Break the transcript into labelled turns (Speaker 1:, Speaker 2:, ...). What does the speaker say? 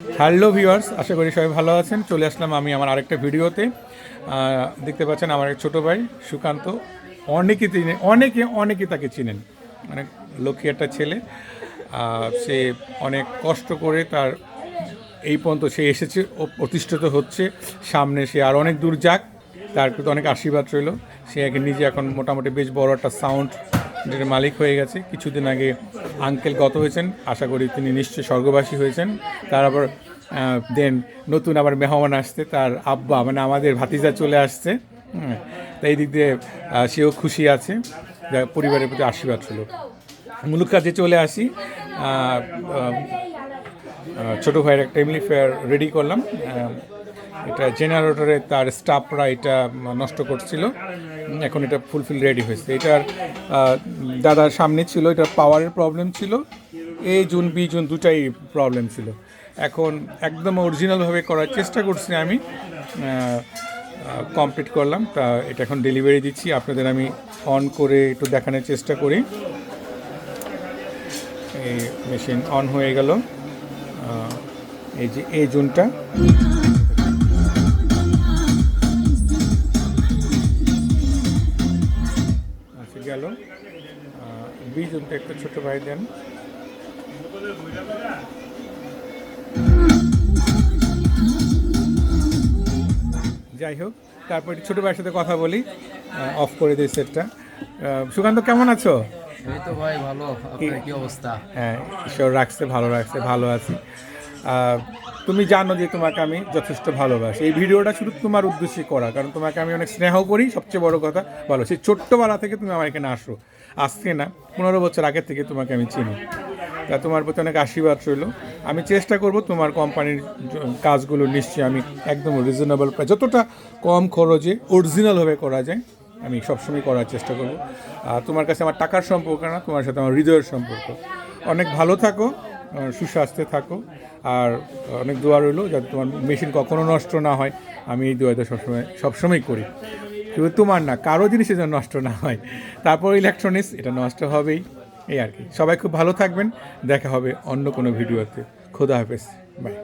Speaker 1: Hello viewers, আশা করি সবাই ভালো আছেন। চলে আসলাম আমি আমার আরেকটা ভিডিওতে। দেখতে পাচ্ছেন আমার এক ছোটো ভাই সুকান্ত। অনেকে তাকে চিনেন। অনেক লক্ষ্মী একটা ছেলে। সে অনেক কষ্ট করে তার এই পর্যন্ত সে এসেছে, ও প্রতিষ্ঠিত হচ্ছে। সামনে সে আর অনেক দূর যাক, তার কিন্তু অনেক আশীর্বাদ রইল। সে নিজে এখন মোটামুটি বেশ বড় একটা সাউন্ড যেটা মালিক হয়ে গেছে। কিছুদিন আগে আঙ্কেল গত হয়েছেন, আশা করি তিনি নিশ্চয়ই স্বর্গবাসী হয়েছেন। তার আবার দেন নতুন আবার মেহমান আসছে, তার আব্বা মানে আমাদের ভাতিজা চলে আসছে। তাই এই দিক দিয়ে সেও খুশি আছে, পরিবারের প্রতি আশীর্বাদ ছিল। মূল কাজে চলে আসি। ছোটো ভাইয়ের একটা এমনি ফেয়ার রেডি করলাম। এটা জেনারেটরে তার স্টাফরা এটা নষ্ট করছিল, এখন এটা ফুলফিল রেডি হয়েছে। এটার দাদার সামনে ছিল, এটার পাওয়ারের প্রবলেম ছিল, জুন দুটাই প্রবলেম ছিল। এখন একদম অরিজিনালভাবে করার চেষ্টা করছি আমি, কমপ্লিট করলাম। তা এটা এখন ডেলিভারি দিচ্ছি, আপনাদের আমি অন করে একটু দেখানোর চেষ্টা করি। এই মেশিন অন হয়ে গেল। এই যে এই জুনটা গেল, বি জুনটা একটা ছোটো ভাই দেন। যাই হোক, তারপর ছোটো ভাইয়ের সাথে কথা বলি, অফ করে দিই সেটটা। সুকান্ত, কেমন আছো?
Speaker 2: এই তো ভাই ভালো। আপনার কি অবস্থা?
Speaker 1: হ্যাঁ, ঈশ্বর রাখছে, ভালো আছি। তুমি জানো যে তোমাকে আমি যথেষ্ট ভালোবাসি। এই ভিডিওটা শুধু তোমার উদ্দেশ্যে করা, কারণ তোমাকে আমি অনেক স্নেহ করি। সবচেয়ে বড় কথা ভালো, সেই ছোট্টবেলা থেকে তুমি আমার এখানে আসো, আজকে না 15 বছর আগের থেকে তোমাকে আমি চিনি। তা তোমার প্রতি অনেক আশীর্বাদ রইল। আমি চেষ্টা করব তোমার কোম্পানির কাজগুলো নিশ্চয়ই আমি একদম রিজনেবল প্রাইস, যতটা কম খরচে অরিজিনালভাবে করা যায় আমি সবসময় করার চেষ্টা করব। আর তোমার কাছে আমার টাকার সম্পর্ক না, তোমার সাথে আমার হৃদয়ের সম্পর্ক। অনেক ভালো থাকো, সুস্বাস্থ্যে থাকো, আর অনেক দোয়া রইল যাতে তোমার মেশিন কখনো নষ্ট না হয়। আমি এই দোয়াটা সবসময় করি, শুধু তোমার না, কারো জিনিস যেন নষ্ট না হয়। তারপর ইলেকট্রনিক্স এটা নষ্ট হবেই, এই আর কি। সবাই খুব ভালো থাকবেন, দেখা হবে অন্য কোনো ভিডিওতে। খোদা হাফেজ, বাই।